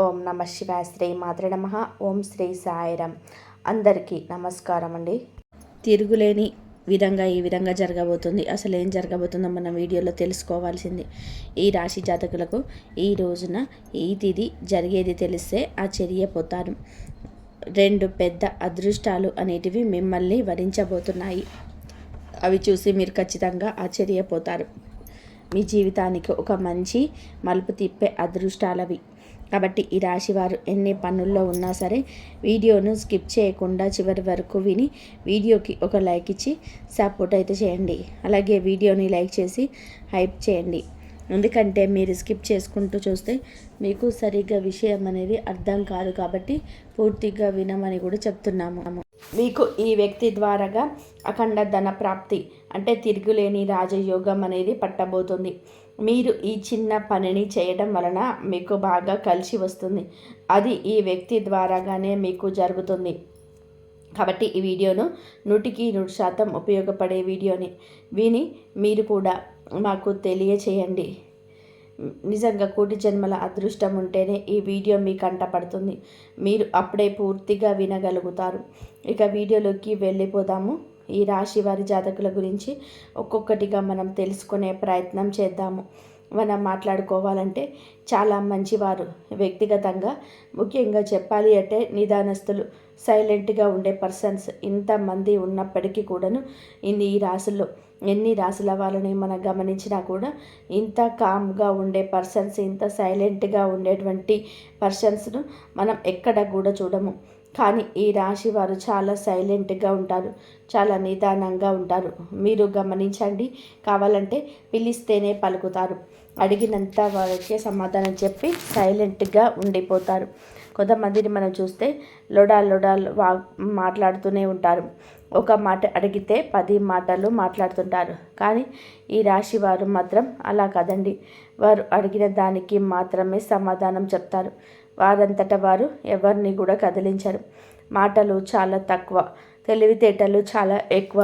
ఓం నమ శివాయ. శ్రీ మాత్రే నమః. ఓం శ్రీ సాయిరామ్. అందరికీ నమస్కారం అండి. తిరుగులేని విధంగా ఈ విధంగా జరగబోతుంది. అసలు ఏం జరగబోతుందో మన వీడియోలో తెలుసుకోవాల్సింది. ఈ రాశి జాతకులకు ఈ రోజున ఈ తిథి జరిగేది తెలిస్తే ఆశ్చర్యపోతారు. 2 పెద్ద అదృష్టాలు అనేటివి మిమ్మల్ని వరించబోతున్నాయి. అవి చూసి మీరు ఖచ్చితంగా ఆశ్చర్యపోతారు. మీ జీవితానికి ఒక మంచి మలుపు తిప్పే అదృష్టాలవి. కాబట్టి ఈ రాశి వారు ఎన్ని పనుల్లో ఉన్నా సరే వీడియోను స్కిప్ చేయకుండా చివరి వరకు విని వీడియోకి ఒక లైక్ ఇచ్చి సపోర్ట్ అయితే చేయండి. అలాగే వీడియోని లైక్ చేసి హైప్ చేయండి. ఎందుకంటే మీరు స్కిప్ చేసుకుంటూ చూస్తే మీకు సరిగ్గా విషయం అనేది అర్థం కాదు. కాబట్టి పూర్తిగా వినమని కూడా చెప్తున్నాము. మీకు ఈ వ్యక్తి ద్వారాగా అఖండ ధన ప్రాప్తి అంటే తిరుగులేని రాజయోగం అనేది పట్టబోతుంది. మీరు ఈ చిన్న పనిని చేయడం వలన మీకు బాగా కలిసి వస్తుంది. అది ఈ వ్యక్తి ద్వారాగానే మీకు జరుగుతుంది. కాబట్టి ఈ వీడియోను 100% ఉపయోగపడే వీడియోని విని మీరు కూడా మాకు తెలియచేయండి. నిజంగా కోటి జన్మల అదృష్టం ఉంటేనే ఈ వీడియో మీ కంటపడుతుంది. మీరు అప్పుడే పూర్తిగా వినగలుగుతారు. ఇక వీడియోలోకి వెళ్ళిపోదాము. ఈ రాశి వారి జాతకుల గురించి ఒక్కొక్కటిగా మనం తెలుసుకునే ప్రయత్నం చేద్దాము. మనం మాట్లాడుకోవాలంటే చాలా మంచివారు. వ్యక్తిగతంగా ముఖ్యంగా చెప్పాలి అంటే నిదానస్తులు, సైలెంట్గా ఉండే పర్సన్స్ ఇంతమంది ఉన్నప్పటికీ కూడాను ఈ రాశుల్లో ఎన్ని రాశుల వాళ్ళని మనం గమనించినా కూడా ఇంత కామ్గా ఉండే పర్సన్స్, ఇంత సైలెంట్గా ఉండేటువంటి పర్సన్స్ను మనం ఎక్కడ కూడా చూడము. కానీ ఈ రాశి వారు చాలా సైలెంట్గా ఉంటారు, చాలా నిదానంగా ఉంటారు. మీరు గమనించండి. కావాలంటే పిలిస్తేనే పలుకుతారు. అడిగినంత వారికే సమాధానం చెప్పి సైలెంట్గా ఉండిపోతారు. కొంతమందిని మనం చూస్తే లొడాలు మాట్లాడుతూనే ఉంటారు. ఒక మాట అడిగితే 10 మాటలు మాట్లాడుతుంటారు. కానీ ఈ రాశి వారు మాత్రం అలా కాదండి. వారు అడిగిన దానికి మాత్రమే సమాధానం చెప్తారు. వారంతట వారు ఎవరిని కూడా కదిలించరు. మాటలు చాలా తక్కువ, తెలివితేటలు చాలా ఎక్కువ.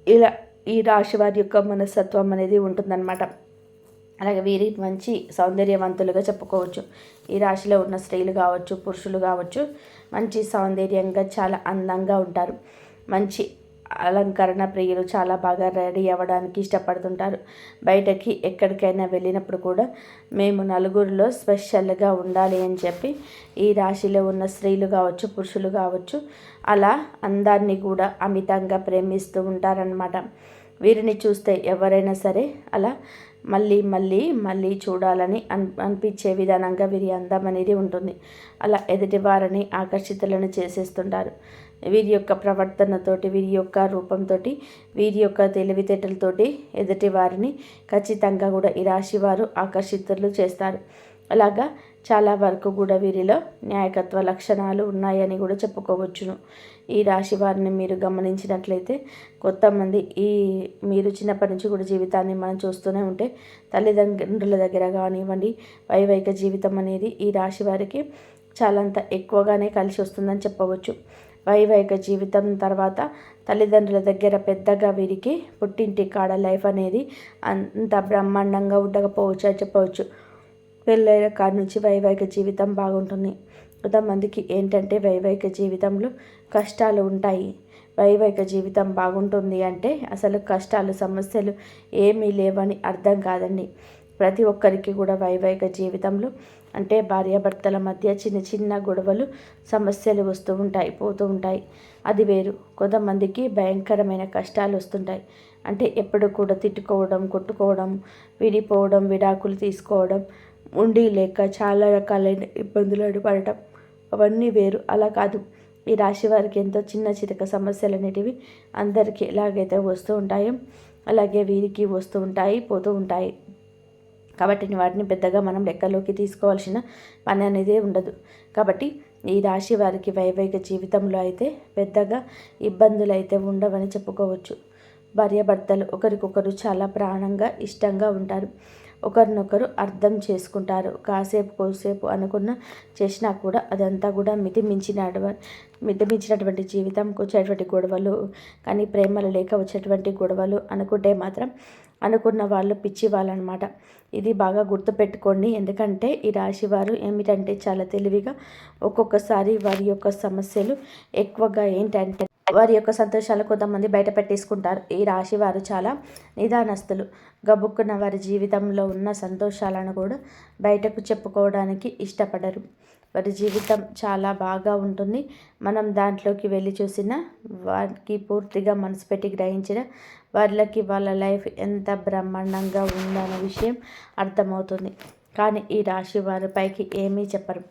ఇలా ఈ రాశి వారి యొక్క మనస్తత్వం అనేది ఉంటుందన్నమాట. అలాగే వీరి మంచి సౌందర్యవంతులుగా చెప్పుకోవచ్చు. ఈ రాశిలో ఉన్న స్త్రీలు కావచ్చు, పురుషులు కావచ్చు, మంచి సౌందర్యంగా చాలా అందంగా ఉంటారు. మంచి అలంకరణ ప్రియులు, చాలా బాగా రెడీ అవ్వడానికి ఇష్టపడుతుంటారు. బయటకి ఎక్కడికైనా వెళ్ళినప్పుడు కూడా మేము నలుగురిలో స్పెషల్గా ఉండాలి అని చెప్పి ఈ రాశిలో ఉన్న స్త్రీలు కావచ్చు, పురుషులు కావచ్చు, అలా అందాన్ని కూడా అమితంగా ప్రేమిస్తూ ఉంటారన్నమాట. వీరిని చూస్తే ఎవరైనా సరే అలా మళ్ళీ చూడాలని అనిపించే విధానంగా వీరి అందం అనేది ఉంటుంది. అలా ఎదుటి వారిని ఆకర్షితులను చేసేస్తుంటారు. వీరి యొక్క ప్రవర్తనతోటి, వీరి యొక్క రూపంతో, వీరి యొక్క తెలివితేటలతోటి ఎదుటి వారిని ఖచ్చితంగా కూడా ఈ రాశి వారు ఆకర్షితులు చేస్తారు. అలాగా చాలా వరకు కూడా వీరిలో న్యాయకత్వ లక్షణాలు ఉన్నాయని కూడా చెప్పుకోవచ్చును. ఈ రాశి వారిని మీరు గమనించినట్లయితే కొంతమంది మీరు చిన్నప్పటి నుంచి కూడా జీవితాన్ని మనం చూస్తూనే ఉంటే తల్లిదండ్రుల దగ్గర కానివ్వండి, వైవాహిక జీవితం అనేది ఈ రాశి వారికి చాలంత ఎక్కువగానే కలిసి వస్తుందని చెప్పవచ్చు. వైవాహిక జీవితం తర్వాత తల్లిదండ్రుల దగ్గర పెద్దగా వీరికి పుట్టింటి కాడ లైఫ్ అనేది అంత బ్రహ్మాండంగా ఉండకపోవచ్చు అని చెప్పవచ్చు. పెళ్ళైన కాడ నుంచి వైవాహిక జీవితం బాగుంటుంది. కొంతమందికి ఏంటంటే వైవాహిక జీవితంలో కష్టాలు ఉంటాయి. వైవాహిక జీవితం బాగుంటుంది అంటే అసలు కష్టాలు, సమస్యలు ఏమీ లేవని అర్థం కాదండి. ప్రతి ఒక్కరికి కూడా వైవాహిక జీవితంలో అంటే భార్యాభర్తల మధ్య చిన్న గొడవలు, సమస్యలు వస్తూ ఉంటాయి, పోతూ ఉంటాయి. అది వేరు. కొంతమందికి భయంకరమైన కష్టాలు వస్తుంటాయి. అంటే ఎప్పుడు కూడా తిట్టుకోవడం, కొట్టుకోవడం, విడిపోవడం, విడాకులు తీసుకోవడం, ఉండి లేక చాలా రకాలైన ఇబ్బందులు పడటం, అవన్నీ వేరు. అలా కాదు. ఈ రాశి వారికి ఎంతో చిన్న సమస్యలు అనేటివి అందరికీ ఎలాగైతే వస్తూ ఉంటాయో అలాగే వీరికి వస్తూ ఉంటాయి, పోతూ ఉంటాయి. కాబట్టి వాటిని పెద్దగా మనం లెక్కలోకి తీసుకోవాల్సిన పని అనేది ఉండదు. కాబట్టి ఈ రాశి వారికి వైవాహిక జీవితంలో అయితే పెద్దగా ఇబ్బందులు అయితే ఉండవని చెప్పుకోవచ్చు. భార్యాభర్తలు ఒకరికొకరు చాలా ప్రాణంగా, ఇష్టంగా ఉంటారు. ఒకరినొకరు అర్థం చేసుకుంటారు. కోసేపు అనుకున్న చేసినా కూడా అదంతా కూడా మితిమించినటువంటి జీవితంకు వచ్చేటువంటి గొడవలు, కానీ ప్రేమలు లేక వచ్చేటువంటి గొడవలు అనుకుంటే మాత్రం అనుకున్న వాళ్ళు పిచ్చి వాళ్ళనమాట. ఇది బాగా గుర్తుపెట్టుకోండి. ఎందుకంటే ఈ రాశి వారు ఏమిటంటే చాలా తెలివిగా ఒక్కొక్కసారి వారి యొక్క సమస్యలు ఎక్కువగా ఏంటంటే వారి యొక్క సంతోషాలు కొంతమంది బయట పెట్టేసుకుంటారు. ఈ రాశి వారు చాలా నిదానస్తులు. గబుక్కున్న వారి జీవితంలో ఉన్న సంతోషాలను కూడా బయటకు చెప్పుకోవడానికి ఇష్టపడరు. వారి జీవితం చాలా బాగా ఉంటుంది. మనం దాంట్లోకి వెళ్ళి చూసిన వారికి పూర్తిగా మనసు పెట్టి గ్రహించిన వాళ్ళకి వాళ్ళ లైఫ్ ఎంత బ్రహ్మాండంగా ఉందన్న విషయం అర్థమవుతుంది. కానీ ఈ రాశి వారి పైకి ఏమీ చెప్పరు.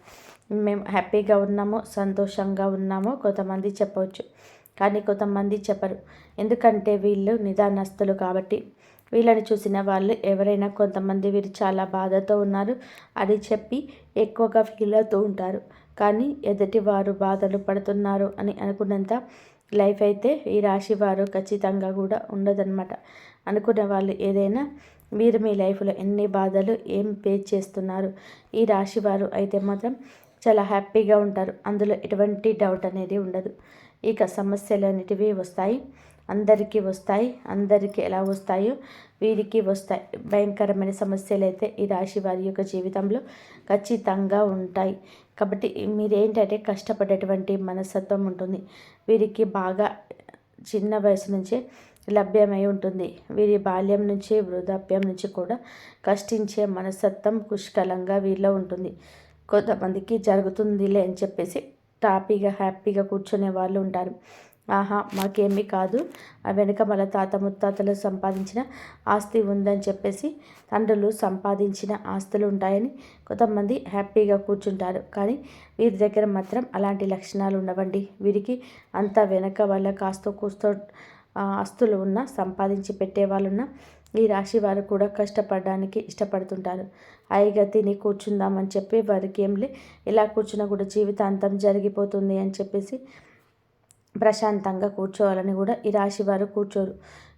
మేము హ్యాపీగా ఉన్నామో సంతోషంగా ఉన్నామో కొంతమంది చెప్పవచ్చు, కానీ కొంతమంది చెప్పరు. ఎందుకంటే వీళ్ళు నిదానస్తులు కాబట్టి. వీళ్ళని చూసిన వాళ్ళు ఎవరైనా కొంతమంది వీరు చాలా బాధతో ఉన్నారు అని చెప్పి ఎక్కువగా ఫీల్ అవుతూ ఉంటారు. కానీ ఎదుటి వారు బాధలు పడుతున్నారు అని అనుకున్నంత లైఫ్ అయితే ఈ రాశి వారు ఖచ్చితంగా కూడా ఉండదన్నమాట. అనుకునే వాళ్ళు ఏదైనా మీరు మీ లైఫ్లో ఎన్ని బాధలు ఏం ఫేస్ చేస్తున్నారు, ఈ రాశి వారు అయితే మాత్రం చాలా హ్యాపీగా ఉంటారు. అందులో ఎటువంటి డౌట్ అనేది ఉండదు. ఇక సమస్యలు అనేటివి వస్తాయి, అందరికీ వస్తాయి. అందరికీ ఎలా వస్తాయో వీరికి వస్తాయి. భయంకరమైన సమస్యలు అయితే ఈ రాశి వారి యొక్క జీవితంలో ఖచ్చితంగా ఉంటాయి. కాబట్టి మీరేంటంటే కష్టపడేటువంటి మనస్తత్వం ఉంటుంది. వీరికి బాగా చిన్న వయసు నుంచే లభ్యమై ఉంటుంది. వీరి బాల్యం నుంచి వృద్ధాప్యం నుంచి కూడా కష్టించే మనస్తత్వం పుష్కలంగా వీరిలో ఉంటుంది. కొంతమందికి జరుగుతుందిలే అని చెప్పేసి హ్యాపీగా కూర్చునే వాళ్ళు ఉంటారు. ఆహా మాకేమీ కాదు, ఆ వెనుక మన తాత ముత్తాతలు సంపాదించిన ఆస్తి ఉందని చెప్పేసి తండ్రులు సంపాదించిన ఆస్తులు ఉంటాయని కొంతమంది హ్యాపీగా కూర్చుంటారు. కానీ వీరి దగ్గర మాత్రం అలాంటి లక్షణాలు ఉండవండి. వీరికి అంతా వెనక వాళ్ళ కాస్తో కూస్తో ఆస్తులు ఉన్నా సంపాదించి పెట్టే వాళ్ళున్నా ఈ రాశి వారు కూడా కష్టపడడానికి ఇష్టపడుతుంటారు. హాయిగా తిని కూర్చుందామని చెప్పి వారికి ఏంలే ఇలా కూర్చున్నా కూడా జీవితాంతం జరిగిపోతుంది అని చెప్పేసి ప్రశాంతంగా కూర్చోవాలని కూడా ఈ రాశి వారు కూర్చోరు.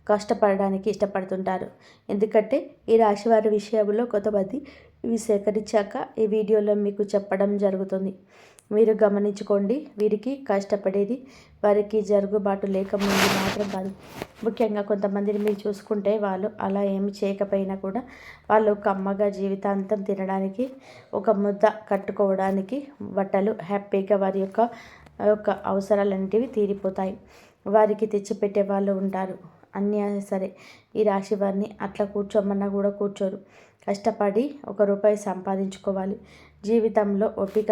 కష్టపడడానికి ఇష్టపడుతుంటారు. ఎందుకంటే ఈ రాశి వారి విషయంలో కొంతమంది ఇవి సేకరించాక ఈ వీడియోలో మీకు చెప్పడం జరుగుతుంది. మీరు గమనించుకోండి. వీరికి కష్టపడేది వారికి జరుగుబాటు లేకముందు మాత్రం కాదు. ముఖ్యంగా కొంతమందిని మీరు చూసుకుంటే వాళ్ళు అలా ఏమి చేయకపోయినా కూడా వాళ్ళు కమ్మగా జీవితాంతం తినడానికి, ఒక ముద్ద కట్టుకోవడానికి, బట్టలు హ్యాపీగా వారి యొక్క అవసరాలన్నిటివి తీరిపోతాయి. వారికి తెచ్చిపెట్టే వాళ్ళు ఉంటారు. అన్నీ సరే ఈ రాశి వారిని అట్లా కూర్చోమన్నా కూడా కూర్చోరు. కష్టపడి ₹1 సంపాదించుకోవాలి. జీవితంలో ఓపిక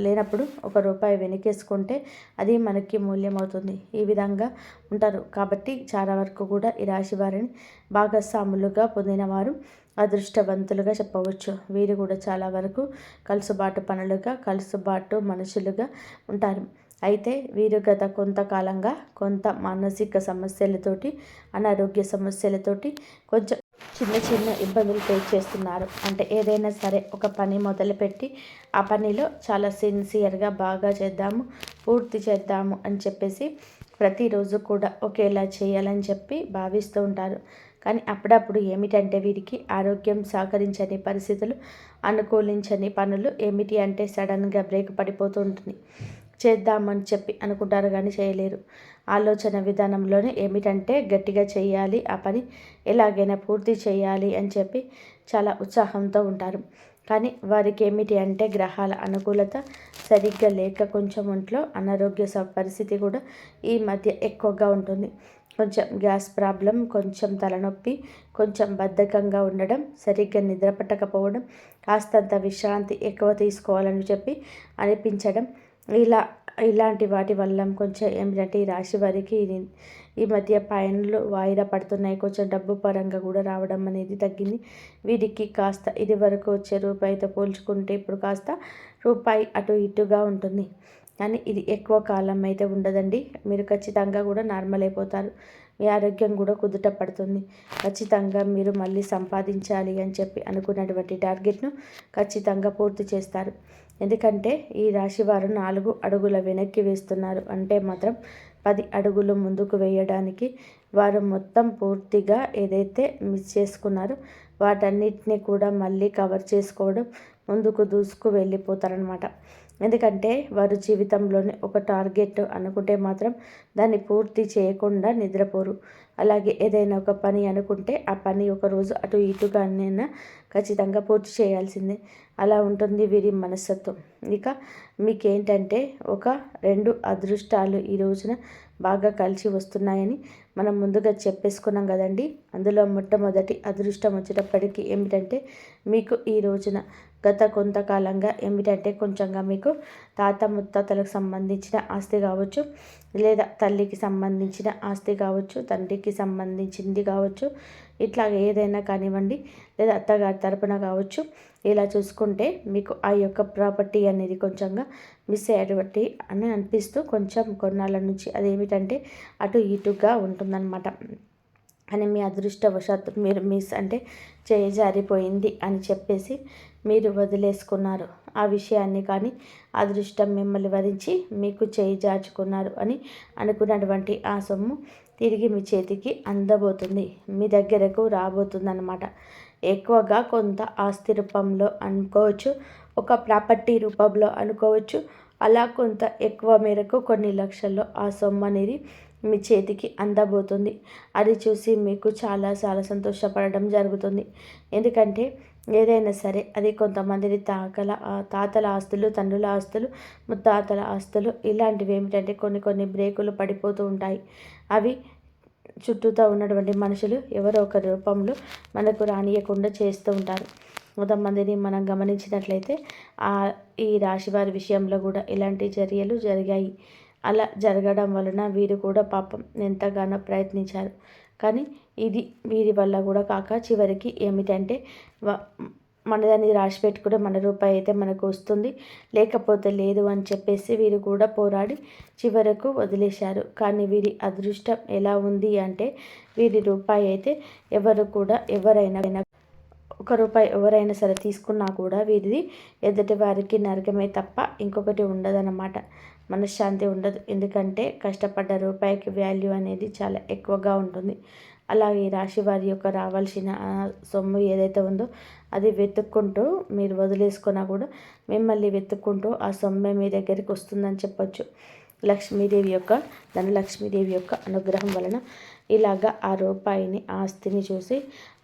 లేనప్పుడు ₹1 వెనకేసుకుంటే అది మనకి మూల్యం అవుతుంది. ఈ విధంగా ఉంటారు. కాబట్టి చాలా వరకు కూడా ఈ రాశి వారిని భాగస్వాములుగా పొందినవారు అదృష్టవంతులుగా చెప్పవచ్చు. వీరు కూడా చాలా వరకు కలుసుబాటు మనుషులుగా ఉంటారు. అయితే వీరు గత కొంతకాలంగా కొంత మానసిక సమస్యలతోటి, అనారోగ్య సమస్యలతోటి కొంచెం చిన్న ఇబ్బందులు ఫేస్ చేస్తున్నారు. అంటే ఏదైనా సరే ఒక పని మొదలుపెట్టి ఆ పనిలో చాలా సిన్సియర్గా బాగా చేద్దాము, పూర్తి చేద్దాము అని చెప్పేసి ప్రతిరోజు కూడా ఒకేలా చేయాలని చెప్పి భావిస్తూ ఉంటారు. కానీ అప్పుడప్పుడు ఏమిటంటే వీరికి ఆరోగ్యం సహకరించని పరిస్థితులు, అనుకూలించని పనులు ఏమిటి అంటే సడన్గా బ్రేక్ పడిపోతూ ఉంటుంది. చేద్దామని చెప్పి అనుకుంటారు కానీ చేయలేరు. ఆలోచన విధానంలోనే ఏమిటంటే గట్టిగా చేయాలి, ఆ పని ఎలాగైనా పూర్తి చేయాలి అని చెప్పి చాలా ఉత్సాహంతో ఉంటారు. కానీ వారికి ఏమిటి అంటే గ్రహాల అనుకూలత సరిగ్గా లేక కొంచెం ఒంట్లో అనారోగ్య పరిస్థితి కూడా ఈ మధ్య ఎక్కువగా ఉంటుంది. కొంచెం గ్యాస్ ప్రాబ్లం, కొంచెం తలనొప్పి, కొంచెం బద్ధకంగా ఉండడం, సరిగ్గా నిద్ర పట్టకపోవడం, కాస్తంత విశ్రాంతి ఎక్కువ తీసుకోవాలని చెప్పి అనిపించడం, ఇలాంటి వాటి వల్ల కొంచెం ఏమిటంటే ఈ రాశి వారికి ఈ మధ్య పనులు వాయిదా పడుతున్నాయి. కొంచెం డబ్బు పరంగా కూడా రావడం అనేది తగ్గింది. వీరికి కాస్త ఇది వరకు వచ్చే రూపాయితో పోల్చుకుంటే ఇప్పుడు కాస్త రూపాయి అటు ఇటుగా ఉంటుంది. కానీ ఇది ఎక్కువ కాలం అయితే ఉండదండి. మీరు ఖచ్చితంగా కూడా నార్మల్ అయిపోతారు. మీ ఆరోగ్యం కూడా కుదుట పడుతుంది. ఖచ్చితంగా మీరు మళ్ళీ సంపాదించాలి అని చెప్పి అనుకున్నటువంటి టార్గెట్ను ఖచ్చితంగా పూర్తి చేస్తారు. ఎందుకంటే ఈ రాశి వారు 4 అడుగుల వెనక్కి వేస్తున్నారు అంటే మాత్రం 10 అడుగులు ముందుకు వేయడానికి వారు మొత్తం పూర్తిగా ఏదైతే మిస్ చేసుకున్నారో వాటన్నిటిని కూడా మళ్ళీ కవర్ చేసుకోవడం, ముందుకు దూసుకు వెళ్ళిపోతారనమాట. ఎందుకంటే వారు జీవితంలోని ఒక టార్గెట్ అనుకుంటే మాత్రం దాన్ని పూర్తి చేయకుండా నిద్రపోరు. అలాగే ఏదైనా ఒక పని అనుకుంటే ఆ పని ఒకరోజు అటు ఇటుగానైనా ఖచ్చితంగా పూర్తి చేయాల్సిందే. అలా ఉంటుంది వీరి మనస్తత్వం. ఇక మీకేంటంటే ఒక 2 అదృష్టాలు ఈ రోజున బాగా కలిసి వస్తున్నాయని మనం ముందుగా చెప్పేసుకున్నాం కదండి. అందులో మొట్టమొదటి అదృష్టం వచ్చేటప్పటికి ఏమిటంటే మీకు ఈ రోజున గత కొంతకాలంగా ఏమిటంటే కొంచెంగా మీకు తాత ముత్తాతలకు సంబంధించిన ఆస్తి కావచ్చు, లేదా తల్లికి సంబంధించిన ఆస్తి కావచ్చు, తండ్రికి సంబంధించింది కావచ్చు, ఇట్లా ఏదైనా కానివ్వండి, లేదా అత్తగారి తరపున కావచ్చు. ఇలా చూసుకుంటే మీకు ఆ యొక్క ప్రాపర్టీ అనేది కొంచెంగా మిస్ అయ్యేటువంటి అని అనిపిస్తూ కొంచెం కొన్నాళ్ళ నుంచి అదేమిటంటే అటు ఇటుగా ఉంటుందన్నమాట. అని మీ అదృష్టవశాత్తు మీరు మిస్ అంటే చేజారిపోయింది అని చెప్పేసి మీరు వదిలేసుకున్నారు ఆ విషయాన్ని. కానీ అదృష్టం మిమ్మల్ని వరించి మీకు చేజార్చుకున్నారు అని అనుకున్నటువంటి ఆ సొమ్ము తిరిగి మీ చేతికి అందబోతుంది, మీ దగ్గరకు రాబోతుందన్నమాట. ఎక్కువగా కొంత ఆస్తి రూపంలో అనుకోవచ్చు, ఒక ప్రాపర్టీ రూపంలో అనుకోవచ్చు. అలా కొంత ఎక్కువ మేరకు కొన్ని లక్షల్లో ఆ సొమ్ము అనేది మీ చేతికి అందబోతుంది. అది చూసి మీకు చాలా చాలా సంతోషపడడం జరుగుతుంది. ఎందుకంటే ఏదైనా సరే అది కొంతమందిని తాతల ఆస్తులు, తండ్రుల ఆస్తులు, ముత్తాతల ఆస్తులు ఇలాంటివి ఏమిటంటే కొన్ని బ్రేకులు పడిపోతూ ఉంటాయి. అవి చుట్టూతో ఉన్నటువంటి మనుషులు ఎవరో ఒక రూపంలో మనకు రానియకుండా చేస్తూ ఉంటారు. కొంతమందిని మనం గమనించినట్లయితే ఈ రాశి వారి విషయంలో కూడా ఇలాంటి చర్యలు జరిగాయి. అలా జరగడం వలన వీరు కూడా పాపం ఎంతగానో ప్రయత్నించారు. కానీ ఇది వీరి వల్ల కూడా కాక చివరికి ఏమిటంటే మనదాన్ని రాసి పెట్టుకుంటే మన రూపాయి అయితే మనకు వస్తుంది, లేకపోతే లేదు అని చెప్పేసి వీరు కూడా పోరాడి చివరకు వదిలేశారు. కానీ వీరి అదృష్టం ఎలా ఉంది అంటే వీరి రూపాయి అయితే ఎవరైనా ఒక రూపాయి ఎవరైనా సరే తీసుకున్నా కూడా వీరిది ఎదుటి వారికి నరకమే తప్ప ఇంకొకటి ఉండదన్నమాట. మనశ్శాంతి ఉండదు. ఎందుకంటే కష్టపడ్డ రూపాయికి వాల్యూ అనేది చాలా ఎక్కువగా ఉంటుంది. అలాగే ఈ రాశి వారి యొక్క రావాల్సిన సొమ్ము ఏదైతే ఉందో అది వెతుక్కుంటూ మీరు వదిలేసుకున్నా కూడా మిమ్మల్ని వెతుక్కుంటూ ఆ సొమ్మే మీ దగ్గరికి వస్తుందని చెప్పొచ్చు. ధనలక్ష్మీదేవి యొక్క అనుగ్రహం వలన ఇలాగా ఆ రూపాయిని, ఆస్తిని చూసి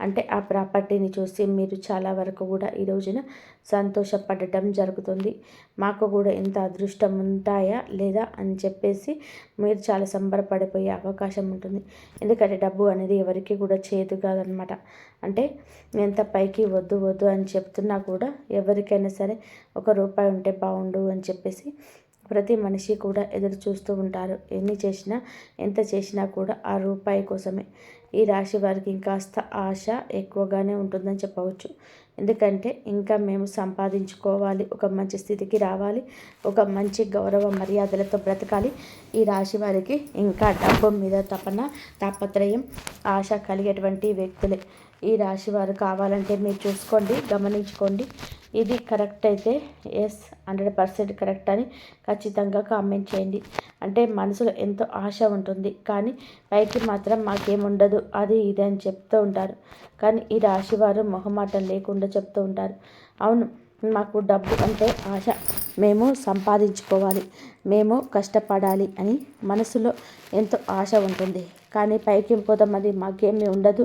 అంటే ఆ ప్రాపర్టీని చూసి మీరు చాలా వరకు కూడా ఈ రోజున సంతోషపడటం జరుగుతుంది. మాకు కూడా ఇంత అదృష్టం ఉంటాయా లేదా అని చెప్పేసి మీరు చాలా సంబరపడిపోయే అవకాశం ఉంటుంది. ఎందుకంటే డబ్బు అనేది ఎవరికి కూడా చేదు కాదనమాట. అంటే ఎంత పైకి వద్దు అని చెప్తున్నా కూడా ఎవరికైనా సరే ఒక రూపాయి ఉంటే బాగుండు అని చెప్పేసి ప్రతి మనిషి కూడా ఎదురు చూస్తూ ఉంటారు. ఎంత చేసినా కూడా ఆ రూపాయి కోసమే. ఈ రాశి వారికి ఇంకాస్త ఆశ ఎక్కువగానే ఉంటుందని చెప్పవచ్చు. ఎందుకంటే ఇంకా మేము సంపాదించుకోవాలి, ఒక మంచి స్థితికి రావాలి, ఒక మంచి గౌరవ మర్యాదలతో బ్రతకాలి. ఈ రాశి వారికి ఇంకా డబ్బు మీద తాపత్రయం, ఆశ కలిగేటువంటి వ్యక్తులే ఈ రాశి వారు. కావాలంటే మీరు చూసుకోండి, గమనించుకోండి. ఇది కరెక్ట్ అయితే ఎస్ 100% కరెక్ట్ అని ఖచ్చితంగా కామెంట్ చేయండి. అంటే మనసులో ఎంతో ఆశ ఉంటుంది, కానీ పైకి మాత్రం మాకేముండదు అది ఇది అని చెప్తూ ఉంటారు. కానీ ఈ రాశి వారు మొహమాటం లేకుండా చెప్తూ ఉంటారు. అవును, మాకు డబ్బు అంటే ఆశ, మేము సంపాదించుకోవాలి, మేము కష్టపడాలి అని మనసులో ఎంతో ఆశ ఉంటుంది. కానీ పైకి కొంతమంది మాకేమీ ఉండదు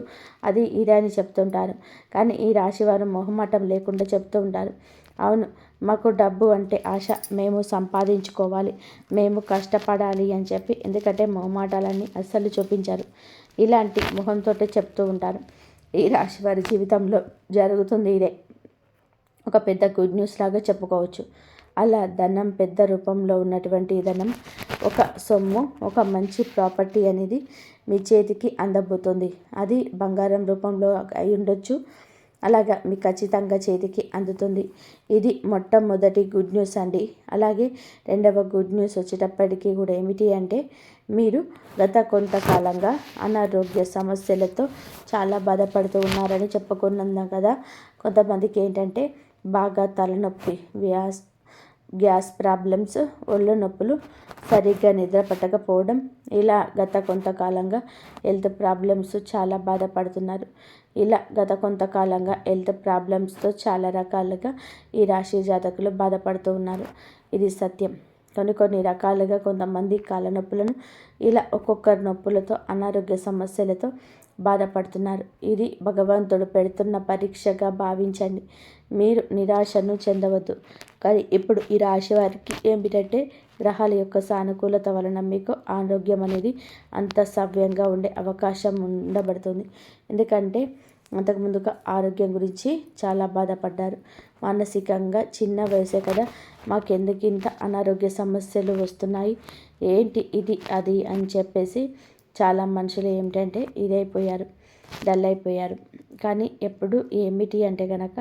అది ఇది అని చెప్తుంటారు. కానీ ఈ రాశివారు మొహమాటం లేకుండా చెప్తూ ఉంటారు. అవును, మాకు డబ్బు అంటే ఆశ, మేము సంపాదించుకోవాలి, మేము కష్టపడాలి అని చెప్పి. ఎందుకంటే మొహమాటాలన్నీ అస్సలు చూపించారు. ఇలాంటి మొహంతో చెప్తూ ఉంటారు. ఈ రాశి వారి జీవితంలో జరుగుతుంది ఇదే. ఒక పెద్ద గుడ్ న్యూస్ లాగా చెప్పుకోవచ్చు. అలా ధనం, పెద్ద రూపంలో ఉన్నటువంటి ధనం, ఒక సొమ్ము, ఒక మంచి ప్రాపర్టీ అనేది మీ చేతికి అందబోతుంది. అది బంగారం రూపంలో అయి ఉండొచ్చు. అలాగా మీకు ఖచ్చితంగా చేతికి అందుతుంది. ఇది మొట్టమొదటి గుడ్ న్యూస్ అండి. అలాగే రెండవ గుడ్ న్యూస్ వచ్చేటప్పటికీ కూడా ఏమిటి అంటే మీరు గత కొంతకాలంగా అనారోగ్య సమస్యలతో చాలా బాధపడుతూ ఉన్నారని చెప్పుకున్నాం కదా. కొంతమందికి ఏంటంటే బాగా తలనొప్పి, గ్యాస్ ప్రాబ్లమ్స్, ఒళ్ళు నొప్పులు, సరిగ్గా నిద్ర పట్టకపోవడం, ఇలా గత కొంతకాలంగా హెల్త్ ప్రాబ్లమ్స్ చాలా బాధపడుతున్నారు. ఇలా గత కొంతకాలంగా హెల్త్ ప్రాబ్లమ్స్తో చాలా రకాలుగా ఈ రాశి జాతకులు బాధపడుతూ ఉన్నారు. ఇది సత్యం. కొన్ని రకాలుగా కొంతమంది కాళ్ళ నొప్పులను ఇలా ఒక్కొక్కరి నొప్పులతో అనారోగ్య సమస్యలతో బాధపడుతున్నారు. ఇది భగవంతుడు పెడుతున్న పరీక్షగా భావించండి. మీరు నిరాశను చెందవద్దు. కానీ ఇప్పుడు ఈ రాశి వారికి ఏమిటంటే గ్రహాల యొక్క సానుకూలత వలన మీకు ఆరోగ్యం అనేది అంత సవ్యంగా ఉండే అవకాశం ఉండబడుతుంది. ఎందుకంటే అంతకుముందుగా ఆరోగ్యం గురించి చాలా బాధపడ్డారు. మానసికంగా చిన్న వయసే కదా, మాకెందుకు ఇంత అనారోగ్య సమస్యలు వస్తున్నాయి, ఏంటి ఇది అది అని చెప్పేసి చాలా మనుషులు ఏమిటంటే ఇదైపోయారు, డల్ అయిపోయారు. కానీ ఎప్పుడు ఏమిటి అంటే కనుక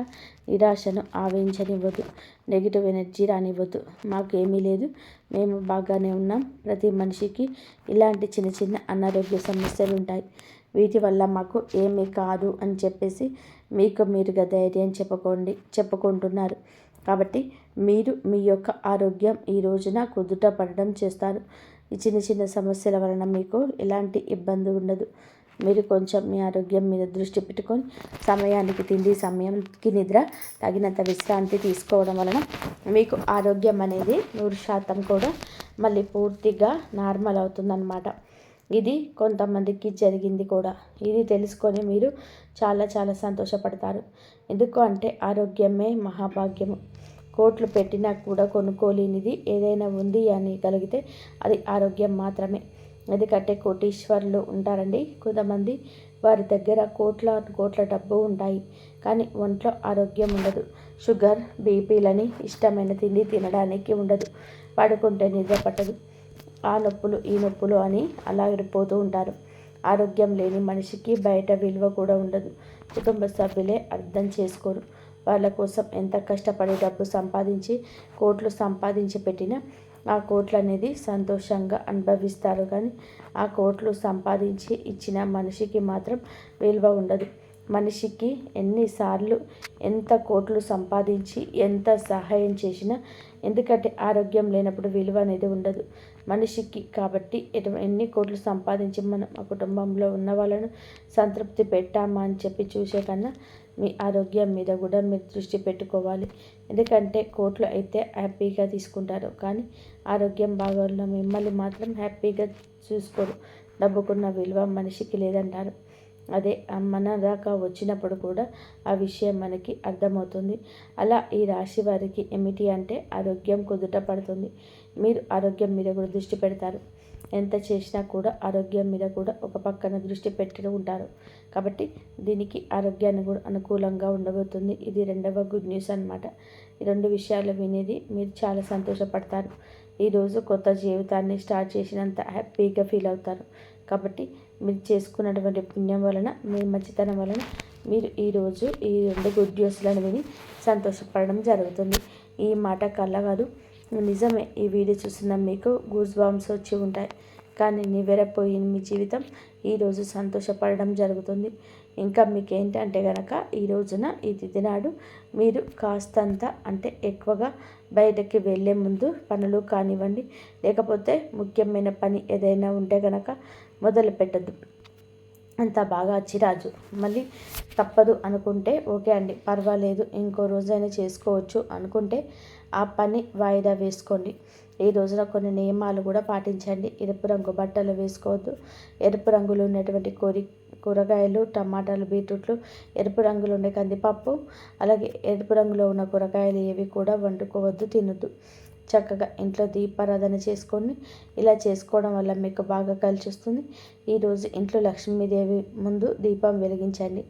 నిరాశను ఆవహించనివ్వద్దు, నెగిటివ్ ఎనర్జీ రానివ్వద్దు. మాకేమీ లేదు, మేము బాగానే ఉన్నాం. ప్రతి మనిషికి ఇలాంటి చిన్న చిన్న అనారోగ్య సమస్యలు ఉంటాయి, వీటి వల్ల మాకు ఏమీ కాదు అని చెప్పేసి మీకు మీరుగా ధైర్యం చెప్పుకుంటున్నారు. కాబట్టి మీరు మీ యొక్క ఆరోగ్యం ఈ రోజున కుదుట పడడం చేస్తారు. ఈ చిన్న చిన్న సమస్యల వలన మీకు ఎలాంటి ఇబ్బంది ఉండదు. మీరు కొంచెం మీ ఆరోగ్యం మీద దృష్టి పెట్టుకొని సమయానికి తిండి, సమయానికి నిద్ర, తగినంత విశ్రాంతి తీసుకోవడం వలన మీకు ఆరోగ్యం అనేది 100% కూడా మళ్ళీ పూర్తిగా నార్మల్ అవుతుందన్నమాట. ఇది కొంతమందికి జరిగింది కూడా. ఇది తెలుసుకొని మీరు చాలా చాలా సంతోషపడతారు. ఎందుకు అంటే ఆరోగ్యమే మహాభాగ్యము. కోట్లు పెట్టినా కూడా కొనుక్కోలేనిది ఏదైనా ఉంది అని కలిగితే అది ఆరోగ్యం మాత్రమే. ఎందుకంటే కోటీశ్వరులు ఉంటారండి కొంతమంది, వారి దగ్గర కోట్ల డబ్బు ఉంటాయి, కానీ ఒంట్లో ఆరోగ్యం ఉండదు. షుగర్, బీపీలని ఇష్టమైన తిండి తినడానికి ఉండదు, పడుకుంటే నిద్ర పట్టదు, ఆ నొప్పులు ఈ నొప్పులు అని అలా విడిపోతూ ఉంటారు. ఆరోగ్యం లేని మనిషికి బయట విలువ కూడా ఉండదు. కుటుంబ సభ్యులే అర్థం చేసుకోరు. వాళ్ళ కోసం ఎంత కష్టపడి డబ్బు సంపాదించి కోట్లు సంపాదించి పెట్టినా ఆ కోట్లు అనేది సంతోషంగా అనుభవిస్తారు, కానీ ఆ కోట్లు సంపాదించి ఇచ్చిన మనిషికి మాత్రం విలువ ఉండదు. మనిషికి ఎన్నిసార్లు ఎంత కోట్లు సంపాదించి ఎంత సహాయం చేసినా, ఎందుకంటే ఆరోగ్యం లేనప్పుడు విలువ అనేది ఉండదు మనిషికి. కాబట్టి ఎన్ని కోట్లు సంపాదించి మనం ఆ కుటుంబంలో ఉన్న వాళ్ళను సంతృప్తి పెట్టామా అని చెప్పి చూసే కన్నా మీ ఆరోగ్యం మీద కూడా మీరు దృష్టి పెట్టుకోవాలి. ఎందుకంటే కోట్లు అయితే హ్యాపీగా తీసుకుంటారు, కానీ ఆరోగ్యం బాగోన్న మిమ్మల్ని మాత్రం హ్యాపీగా చూసుకోరు. డబ్బుకున్న విలువ మనిషికి లేదంటారు. అదే మన దాకా వచ్చినప్పుడు కూడా ఆ విషయం మనకి అర్థమవుతుంది. అలా ఈ రాశి వారికి ఏమిటి అంటే ఆరోగ్యం కుదుట పడుతుంది. మీరు ఆరోగ్యం మీద కూడా దృష్టి పెడతారు. ఎంత చేసినా కూడా ఆరోగ్యం మీద కూడా ఒక పక్కన దృష్టి పెట్టి ఉంటారు. కాబట్టి దీనికి ఆరోగ్యాన్ని కూడా అనుకూలంగా ఉండబోతుంది. ఇది రెండవ గుడ్ న్యూస్ అనమాట. ఈ రెండు విషయాలు వినేది మీరు చాలా సంతోషపడతారు. ఈరోజు కొత్త జీవితాన్ని స్టార్ట్ చేసినంత హ్యాపీగా ఫీల్ అవుతారు. కాబట్టి మీరు చేసుకున్నటువంటి పుణ్యం వలన, మీ మంచితనం వలన మీరు ఈరోజు ఈ రెండు గుడ్ న్యూస్లను విని సంతోషపడడం జరుగుతుంది. ఈ మాట కళ్ళ కాదు, నిజమే. ఈ వీడియో చూస్తున్న మీకు గూస్ బాంబ్స్ వచ్చి ఉంటాయి, కానీ నివ్వెరపోయిన మీ జీవితం ఈరోజు సంతోషపడడం జరుగుతుంది. ఇంకా మీకు ఏంటంటే కనుక ఈ రోజున ఈ తిథి నాడు మీరు కాస్తంత అంటే ఎక్కువగా బయటకి వెళ్ళే ముందు పనులు కానివ్వండి, లేకపోతే ముఖ్యమైన పని ఏదైనా ఉంటే కనుక మొదలు పెట్టద్దు. అంత బాగా చిరాజు మళ్ళీ తప్పదు అనుకుంటే ఓకే అండి, పర్వాలేదు, ఇంకో రోజైనా చేసుకోవచ్చు అనుకుంటే ఆ పని వాయిదా వేసుకోండి. ఈ రోజున కొన్ని నియమాలు కూడా పాటించండి. ఎరుపు రంగు బట్టలు వేసుకోవద్దు. ఎరుపు రంగులో ఉన్నటువంటి కూరగాయలు, టమాటాలు, బీట్రూట్లు, ఎరుపు రంగులో ఉండే కందిపప్పు, అలాగే ఎరుపు రంగులో ఉన్న కూరగాయలు ఏవి కూడా వండుకోవద్దు, తినొద్దు. చక్కగా ఇంట్లో దీపారాధన చేసుకొని ఇలా చేసుకోవడం వల్ల మీకు బాగా కలిసి వస్తుంది. ఈరోజు ఇంట్లో లక్ష్మీదేవి ముందు దీపం వెలిగించండి.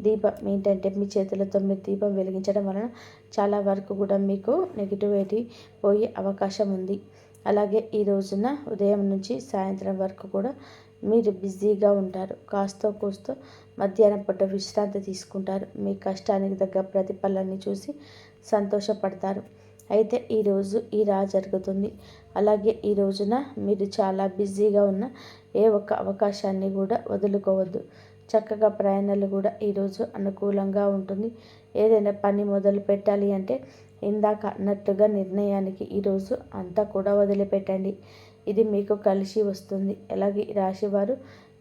దీపం ఏంటంటే మీ చేతులతో మీరు దీపం వెలిగించడం వలన చాలా వరకు కూడా మీకు నెగిటివిటీ పోయే అవకాశం ఉంది. అలాగే ఈ రోజున ఉదయం నుంచి సాయంత్రం వరకు కూడా మీరు బిజీగా ఉంటారు. కాస్తో కూస్తో మధ్యాహ్నం పూట విశ్రాంతి తీసుకుంటారు. మీ కష్టానికి తగ్గ ప్రతిఫలాన్ని చూసి సంతోషపడతారు. అయితే ఈరోజు ఇలా జరుగుతుంది. అలాగే ఈ రోజున మీరు చాలా బిజీగా ఉన్న ఏ ఒక్క అవకాశాన్ని కూడా వదులుకోవద్దు. చక్కగా ప్రయాణాలు కూడా ఈరోజు అనుకూలంగా ఉంటుంది. ఏదైనా పని మొదలు పెట్టాలి అంటే ఇందాక అన్నట్టుగా నిర్ణయానికి ఈరోజు అంతా కూడా వదిలిపెట్టండి. ఇది మీకు కలిసి వస్తుంది. అలాగే రాశివారు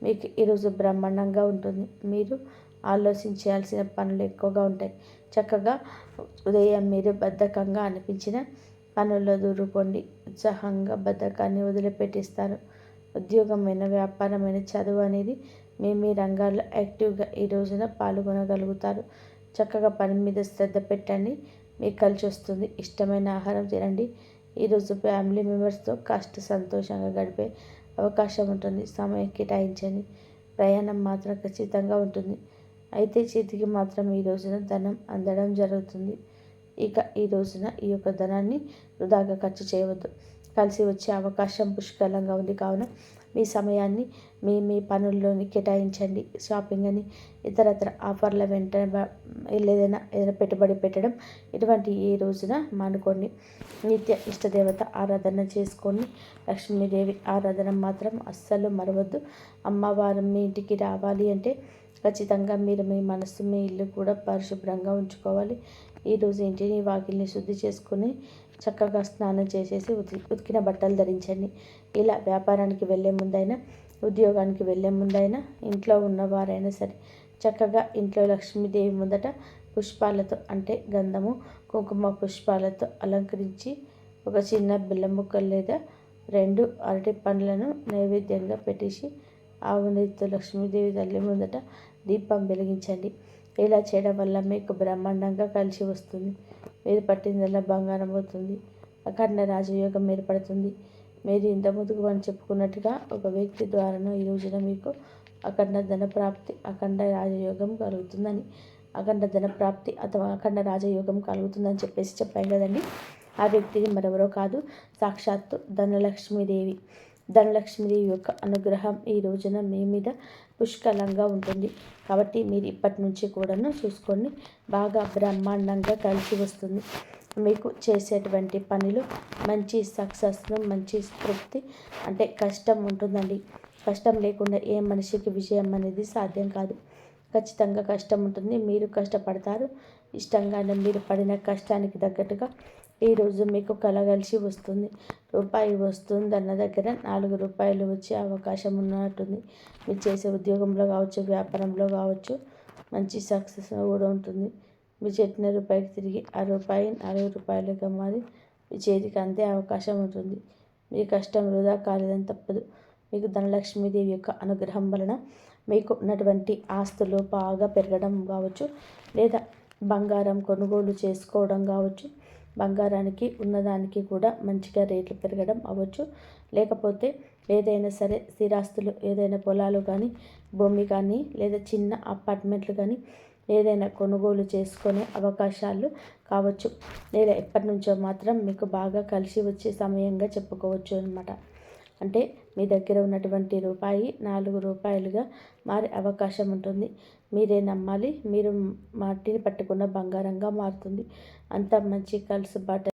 మీకు ఈరోజు బ్రహ్మాండంగా ఉంటుంది. మీరు ఆలోచించాల్సిన పనులు ఎక్కువగా ఉంటాయి. చక్కగా ఉదయం మీరు బద్ధకంగా అనిపించిన పనుల్లో దూరుకోండి. ఉత్సాహంగా బద్ధకాన్ని వదిలిపెట్టిస్తారు. ఉద్యోగమైన, వ్యాపారమైన, చదువు అనేది మీ రంగాల్లో యాక్టివ్గా ఈ రోజున పాల్గొనగలుగుతారు. చక్కగా పని మీద శ్రద్ధ పెట్టండి. మీకు కలిసి వస్తుంది. ఇష్టమైన ఆహారం తినండి. ఈరోజు ఫ్యామిలీ మెంబర్స్తో కాస్త సంతోషంగా గడిపే అవకాశం ఉంటుంది. సమయం కేటాయించండి. ప్రయాణం మాత్రం ఖచ్చితంగా ఉంటుంది. అయితే చేతికి మాత్రం ఈ రోజున ధనం అందడం జరుగుతుంది. ఇక ఈ రోజున ఈ యొక్క ధనాన్ని వృధాగా ఖర్చు చేయవద్దు. కలిసి వచ్చే అవకాశం పుష్కలంగా ఉంది కావున మీ సమయాన్ని మీ పనుల్లోని కేటాయించండి. షాపింగ్ అని ఇతరత్ర ఆఫర్ల వెంట ఏదైనా పెట్టుబడి పెట్టడం ఇటువంటి ఈ రోజున మానుకోండి. నిత్య ఇష్టదేవత ఆరాధన చేసుకొని లక్ష్మీదేవి ఆరాధన మాత్రం అస్సలు మరవద్దు. అమ్మవారు మీ ఇంటికి రావాలి అంటే ఖచ్చితంగా మీరు మీ మనసు, మీ ఇల్లు కూడా పరిశుభ్రంగా ఉంచుకోవాలి. ఈరోజు ఇంటిని, వాకిల్ని శుద్ధి చేసుకుని చక్కగా స్నానం చేసేసి ఉతికిన బట్టలు ధరించండి. ఇలా వ్యాపారానికి వెళ్ళే ముందైనా, ఉద్యోగానికి వెళ్ళే ముందైనా, ఇంట్లో ఉన్నవారైనా సరే చక్కగా ఇంట్లో లక్ష్మీదేవి ముందట పుష్పాలతో అంటే గంధము, కుంకుమ పుష్పాలతో అలంకరించి ఒక చిన్న బెల్లం ముక్క లేదా 2 అరటి పండ్లను నైవేద్యంగా పెట్టేసి ఆవు నెయ్యితో లక్ష్మీదేవి తల్లి ముందట దీపం వెలిగించండి. ఇలా చేయడం వల్ల మీకు బ్రహ్మాండంగా కలిసి వస్తుంది. మీరు పట్టిందల్లా బంగారం అవుతుంది. అఖండ రాజయోగం ఏర్పడుతుంది. మీరు ఇంతకుముందుకు మనం చెప్పుకున్నట్టుగా ఒక వ్యక్తి ద్వారానో ఈ రోజున మీకు అఖండ ధన ప్రాప్తి, అఖండ రాజయోగం కలుగుతుందని, అఖండ ధన ప్రాప్తి అథవా అఖండ రాజయోగం కలుగుతుందని చెప్పాం కదండి. ఆ వ్యక్తిని మరెవరో కాదు, సాక్షాత్తు ధనలక్ష్మీదేవి. ధనలక్ష్మీదేవి యొక్క అనుగ్రహం ఈ రోజున మీ మీద పుష్కలంగా ఉంటుంది. కాబట్టి మీరు ఇప్పటి నుంచి కూడాను చూసుకొని బాగా బ్రహ్మాండంగా కలిసి వస్తుంది. మీకు చేసేటువంటి పనిలో మంచి సక్సెస్ను, మంచి తృప్తి అంటే కష్టం ఉంటుందండి. కష్టం లేకుండా ఏ మనిషికి విజయం అనేది సాధ్యం కాదు. ఖచ్చితంగా కష్టం ఉంటుంది. మీరు కష్టపడతారు. ఇష్టంగానే మీరు పడిన కష్టానికి తగ్గట్టుగా ఈరోజు మీకు కలగలిసి వస్తుంది. రూపాయి వస్తుందన్న దగ్గర 4 రూపాయలు వచ్చే అవకాశం ఉన్నట్టుంది. మీరు చేసే ఉద్యోగంలో కావచ్చు, వ్యాపారంలో కావచ్చు మంచి సక్సెస్ కూడా ఉంటుంది. మీరు చెప్పిన రూపాయికి తిరిగి ఆ రూపాయి 4 రూపాయలుగా మారి మీ చేతికి అందే అవకాశం ఉంటుంది. మీ కష్టం వృధా కాలేదని తప్పదు. మీకు ధనలక్ష్మీదేవి యొక్క అనుగ్రహం వలన మీకు ఉన్నటువంటి ఆస్తులు బాగా పెరగడం కావచ్చు, లేదా బంగారం కొనుగోలు చేసుకోవడం కావచ్చు, బంగారానికి ఉన్నదానికి కూడా మంచిగా రేట్లు పెరగడం అవ్వచ్చు, లేకపోతే ఏదైనా సరే స్థిరాస్తులు, ఏదైనా పొలాలు కానీ, భూమి కానీ, లేదా చిన్న అపార్ట్మెంట్లు కానీ ఏదైనా కొనుగోలు చేసుకునే అవకాశాలు కావచ్చు, లేదా ఎప్పటి నుంచో మాత్రం మీకు బాగా కలిసి వచ్చే సమయంగా చెప్పుకోవచ్చు అనమాట. అంటే మీ దగ్గర ఉన్నటువంటి రూపాయి 4 రూపాయలుగా మారే అవకాశం ఉంటుంది. మీరే నమ్మాలి. మీరు మట్టిని పట్టుకున్న బంగారంగా మారుతుంది. అంత మంచి కలుసుబాటు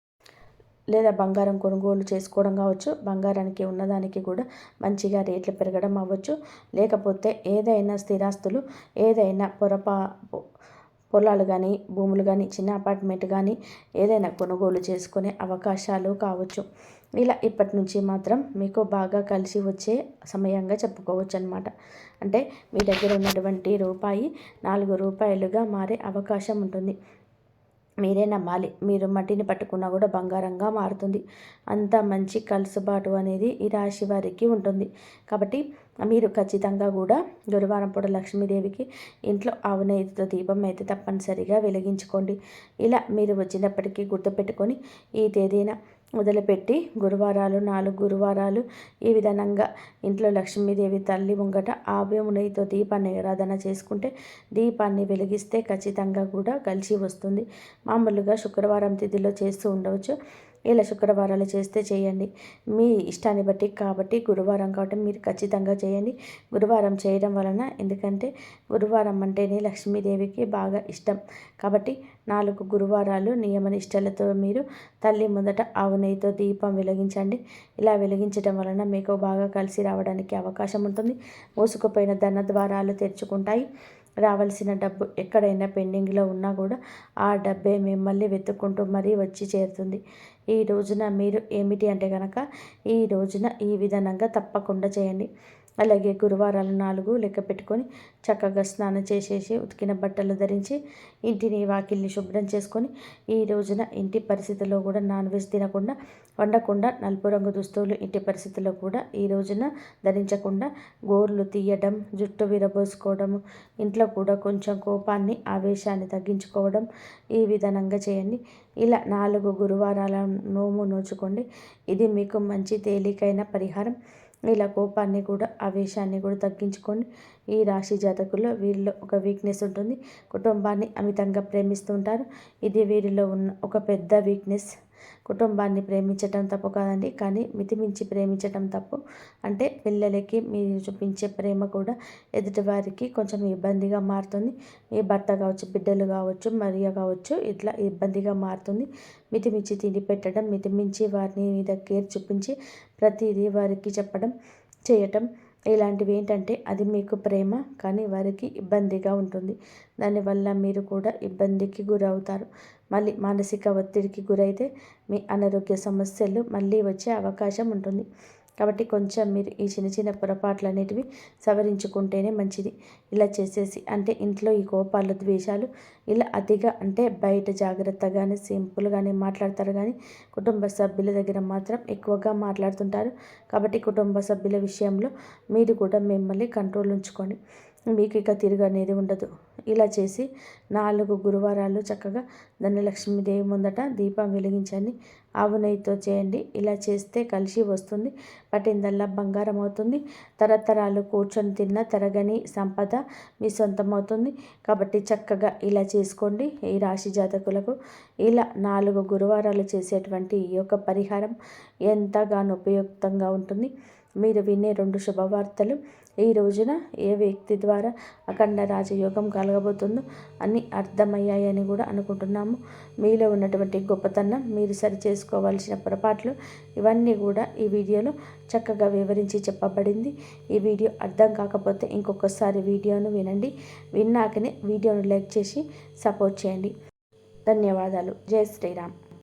లేదా బంగారం కొనుగోలు చేసుకోవడం కావచ్చు, బంగారానికి ఉన్నదానికి కూడా మంచిగా రేట్లు పెరగడం అవ్వచ్చు, లేకపోతే ఏదైనా స్థిరాస్తులు, ఏదైనా పొలాలు కానీ, భూములు కానీ, చిన్న అపార్ట్మెంట్ కానీ ఏదైనా కొనుగోలు చేసుకునే అవకాశాలు కావచ్చు. ఇలా ఇప్పటి నుంచి మాత్రం మీకు బాగా కలిసి వచ్చే సమయంగా చెప్పుకోవచ్చు అనమాట. అంటే మీ దగ్గర ఉన్నటువంటి రూపాయి 4 రూపాయలుగా మారే అవకాశం ఉంటుంది. మీరే నమ్మాలి. మీరు మట్టిని పట్టుకున్నా కూడా బంగారంగా మారుతుంది. అంత మంచి కలుసుబాటు అనేది ఈ రాశి వారికి ఉంటుంది. కాబట్టి మీరు ఖచ్చితంగా కూడా గురువారం పూట లక్ష్మీదేవికి ఇంట్లో ఆవు నెయ్యితో దీపం అయితే తప్పనిసరిగా వెలిగించుకోండి. ఇలా మీరు వచ్చినప్పటికీ గుర్తుపెట్టుకొని ఈ తేదీన మొదలుపెట్టి గురువారాలు 4 గురువారాలు ఈ విధంగా ఇంట్లో లక్ష్మీదేవి తల్లి ముంగట ఆవు నెయ్యితో దీపాన్ని ఆరాధన చేసుకుంటే, దీపాన్ని వెలిగిస్తే ఖచ్చితంగా కూడా కలిసి వస్తుంది. మామూలుగా శుక్రవారం తిథిలో చేస్తూ ఉండవచ్చు. ఇలా శుక్రవారాలు చేస్తే చేయండి, మీ ఇష్టాన్ని బట్టి. కాబట్టి గురువారం కాబట్టి మీరు ఖచ్చితంగా చేయండి. గురువారం చేయడం వలన, ఎందుకంటే గురువారం అంటేనే లక్ష్మీదేవికి బాగా ఇష్టం. కాబట్టి 4 గురువారాలు నియమ నిష్టలతో మీరు తల్లి ముందట ఆవు నెయ్యితో దీపం వెలిగించండి. ఇలా వెలిగించడం వలన మీకు బాగా కలిసి రావడానికి అవకాశం ఉంటుంది. మూసుకుపోయిన ధన ద్వారాలు తెరుచుకుంటాయి. రావాల్సిన డబ్బు ఎక్కడైనా పెండింగ్లో ఉన్నా కూడా ఆ డబ్బే మిమ్మల్ని వెతుక్కుంటూ మరీ వచ్చి చేరుతుంది. ఈ రోజున మీరు ఏమిటి అంటే కనుక, ఈ రోజున ఈ విధానంగా తప్పకుండా చేయండి. అలాగే గురువారాలు 4 లెక్క పెట్టుకొని చక్కగా స్నానం చేసేసి ఉతికిన బట్టలు ధరించి ఇంటిని వాకిల్ని శుభ్రం చేసుకొని ఈ రోజున ఇంటి పరిస్థితుల్లో కూడా నాన్ వెజ్ తినకుండా వండకుండా నలుపు రంగు దుస్తువులు ఇంటి పరిస్థితుల్లో కూడా ఈ రోజున ధరించకుండా గోర్లు తీయడం, జుట్టు విరబోసుకోవడము, ఇంట్లో కూడా కొంచెం కోపాన్ని ఆవేశాన్ని తగ్గించుకోవడం ఈ విధానంగా చేయండి. ఇలా 4 గురువారాల నోము నోచుకోండి. ఇది మీకు మంచి తేలికైన పరిహారం. ఇలా కోపాన్ని కూడా ఆవేశాన్ని కూడా తగ్గించుకోండి. ఈ రాశి జాతకుల్లో వీరిలో ఒక వీక్నెస్ ఉంటుంది. కుటుంబాన్ని అమితంగా ప్రేమిస్తుంటారు. ఇది వీరిలో ఉన్న ఒక పెద్ద వీక్నెస్. కుటుంబాన్ని ప్రేమించటం తప్పు కాదండి, కానీ మితిమించి ప్రేమించటం తప్పు. అంటే పిల్లలకి మీరు చూపించే ప్రేమ కూడా ఎదుటివారికి కొంచెం ఇబ్బందిగా మారుతుంది. మీ భర్త కావచ్చు, బిడ్డలు కావచ్చు, మరియ కావచ్చు, ఇట్లా ఇబ్బందిగా మారుతుంది. మితిమించి తిండి పెట్టడం, మితిమించి వారిని మీద కేర్ చూపించి ప్రతిదీ వారికి చెప్పడం, చేయటం ఇలాంటివి ఏంటంటే అది మీకు ప్రేమ, కానీ వారికి ఇబ్బందిగా ఉంటుంది. దానివల్ల మీరు కూడా ఇబ్బందికి గురవుతారు. మళ్ళీ మానసిక ఒత్తిడికి గురైతే మీ అనారోగ్య సమస్యలు మళ్ళీ వచ్చే అవకాశం ఉంటుంది. కాబట్టి కొంచెం మీరు ఈ చిన్న చిన్న పొరపాట్లు అనేటివి సవరించుకుంటేనే మంచిది. ఇలా చేసేసి అంటే ఇంట్లో ఈ కోపాలు, ద్వేషాలు ఇలా అతిగా అంటే బయట జాగ్రత్తగానే సింపుల్గానే మాట్లాడతారు, కానీ కుటుంబ సభ్యుల దగ్గర మాత్రం ఎక్కువగా మాట్లాడుతుంటారు. కాబట్టి కుటుంబ సభ్యుల విషయంలో మీరు కూడా మిమ్మల్ని కంట్రోల్ ఉంచుకోండి. మీకు ఇక తిరుగు అనేది ఉండదు. ఇలా చేసి 4 గురువారాలు చక్కగా ధనలక్ష్మీదేవి ముందట దీపం వెలిగించండి. ఆవు నెయ్యితో చేయండి. ఇలా చేస్తే కలిసి వస్తుంది. పట్టిందల్లా బంగారం అవుతుంది. తరతరాలు కూర్చొని తిన్న తరగని సంపద మీ సొంతం అవుతుంది. కాబట్టి చక్కగా ఇలా చేసుకోండి. ఈ రాశి జాతకులకు ఇలా 4 గురువారాలు చేసేటువంటి ఈ యొక్క పరిహారం ఎంతగానో ఉపయుక్తంగా ఉంటుంది. మీరు వినే 2 శుభవార్తలు ఈ రోజున ఏ వ్యక్తి ద్వారా అఖండ రాజయోగం కలగబోతుందో అన్నీ అర్థమయ్యాయని కూడా అనుకుంటున్నాము. మీలో ఉన్నటువంటి గొప్పతనం, మీరు సరి చేసుకోవాల్సిన పొరపాట్లు ఇవన్నీ కూడా ఈ వీడియోలో చక్కగా వివరించి చెప్పబడింది. ఈ వీడియో అర్థం కాకపోతే ఇంకొకసారి వీడియోను వినండి. విన్నాకనే వీడియోను లైక్ చేసి సపోర్ట్ చేయండి. ధన్యవాదాలు. జై శ్రీరామ్.